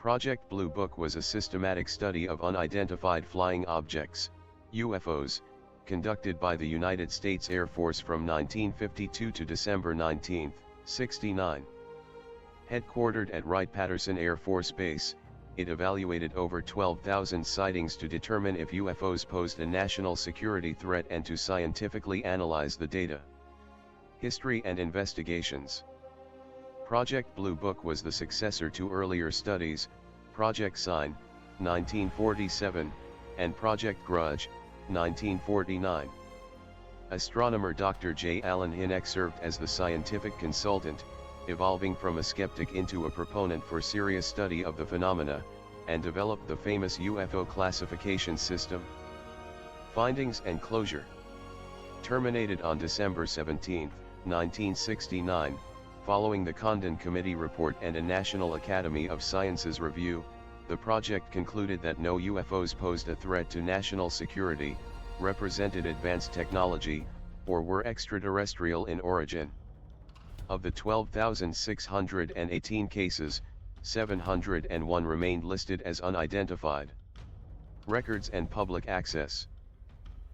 Project Blue Book was a systematic study of unidentified flying objects, UFOs, conducted by the United States Air Force from 1952 to December 1969. Headquartered at Wright-Patterson Air Force Base, it evaluated over 12,000 sightings to determine if UFOs posed a national security threat and to scientifically analyze the data. History and investigations. Project Blue Book was the successor to earlier studies, Project Sign, 1947, and Project Grudge, 1949. Astronomer Dr. J. Allen Hynek served as the scientific consultant, evolving from a skeptic into a proponent for serious study of the phenomena, and developed the famous UFO classification system. Findings and closure. Terminated on December 17, 1969, following the Condon Committee report and a National Academy of Sciences review, the project concluded that no UFOs posed a threat to national security, represented advanced technology, or were extraterrestrial in origin. Of the 12,618 cases, 701 remained listed as unidentified. Records and public access.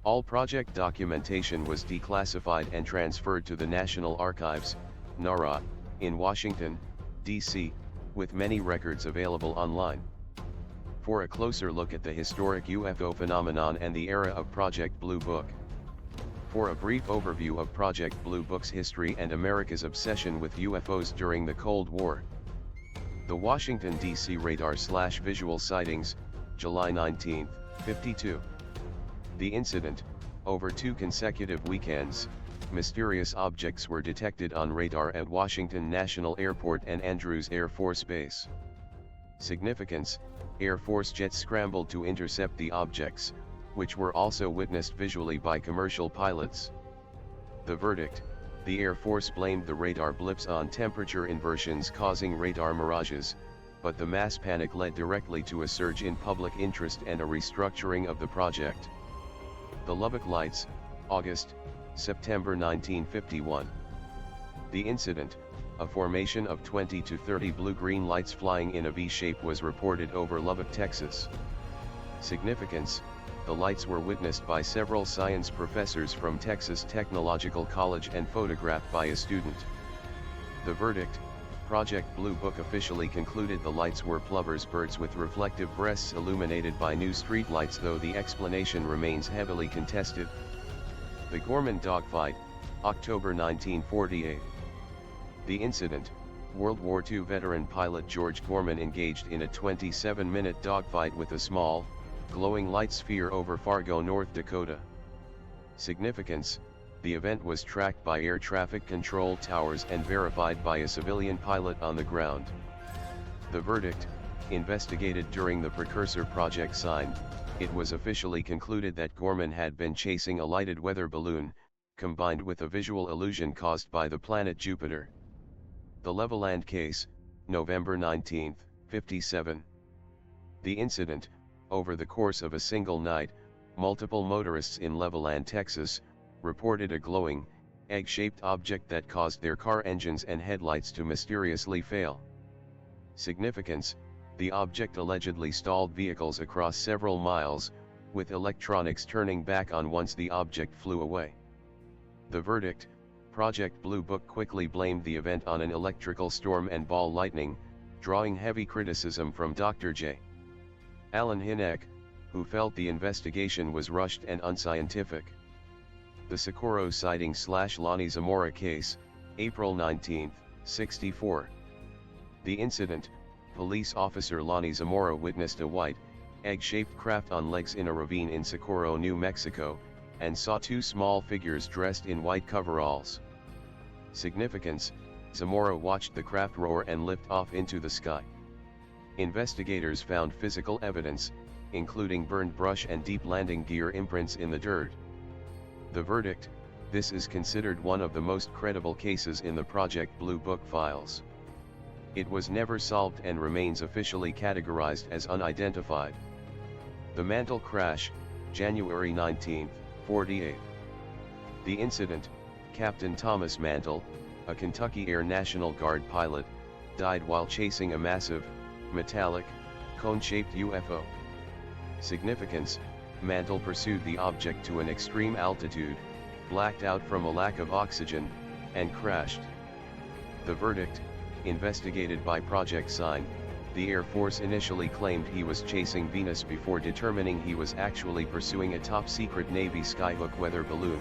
All project documentation was declassified and transferred to the National Archives, NARA, in Washington, D.C., with many records available online. For a closer look at the historic UFO phenomenon and the era of Project Blue Book. For a brief overview of Project Blue Book's history and America's obsession with UFOs during the Cold War. The Washington, D.C. radar/visual sightings, July 19, 52. The incident, over 2 consecutive weekends, mysterious objects were detected on radar at Washington National Airport and Andrews Air Force Base. Significance: Air Force jets scrambled to intercept the objects, which were also witnessed visually by commercial pilots. The verdict: the Air Force blamed the radar blips on temperature inversions causing radar mirages, but the mass panic led directly to a surge in public interest and a restructuring of the project. The Lubbock Lights, August, September 1951. The incident, a formation of 20 to 30 blue-green lights flying in a V-shape, was reported over Lubbock, Texas. Significance: the lights were witnessed by several science professors from Texas Technological College and photographed by a student. The verdict: Project Blue Book officially concluded the lights were plovers' birds with reflective breasts illuminated by new street lights, though the explanation remains heavily contested. The Gorman dogfight, October 1948. The incident: World War II veteran pilot George Gorman engaged in a 27-minute dogfight with a small, glowing light sphere over Fargo, North Dakota. Significance: the event was tracked by air traffic control towers and verified by a civilian pilot on the ground. The verdict: investigated during the precursor Project Sign, it was officially concluded that Gorman had been chasing a lighted weather balloon, combined with a visual illusion caused by the planet Jupiter. The Levelland case, November 19, 57. The incident: over the course of a single night, multiple motorists in Levelland, Texas, reported a glowing, egg-shaped object that caused their car engines and headlights to mysteriously fail. Significance: the object allegedly stalled vehicles across several miles, with electronics turning back on once the object flew away. The verdict: Project Blue Book quickly blamed the event on an electrical storm and ball lightning, drawing heavy criticism from Dr. J. Allen Hynek, who felt the investigation was rushed and unscientific. The Socorro sighting/Lonnie Zamora case, April 19, 64. The incident: police officer Lonnie Zamora witnessed a white, egg-shaped craft on legs in a ravine in Socorro, New Mexico, and saw 2 small figures dressed in white coveralls. Significance: Zamora watched the craft roar and lift off into the sky. Investigators found physical evidence, including burned brush and deep landing gear imprints in the dirt. The verdict: this is considered one of the most credible cases in the Project Blue Book files. It was never solved and remains officially categorized as unidentified. The Mantle crash, January 19, 48. The incident: Captain Thomas Mantle, a Kentucky Air National Guard pilot, died while chasing a massive, metallic, cone-shaped UFO. Significance: Mantle pursued the object to an extreme altitude, blacked out from a lack of oxygen, and crashed. The verdict: investigated by Project Sign, the Air Force initially claimed he was chasing Venus before determining he was actually pursuing a top-secret Navy skyhook weather balloon.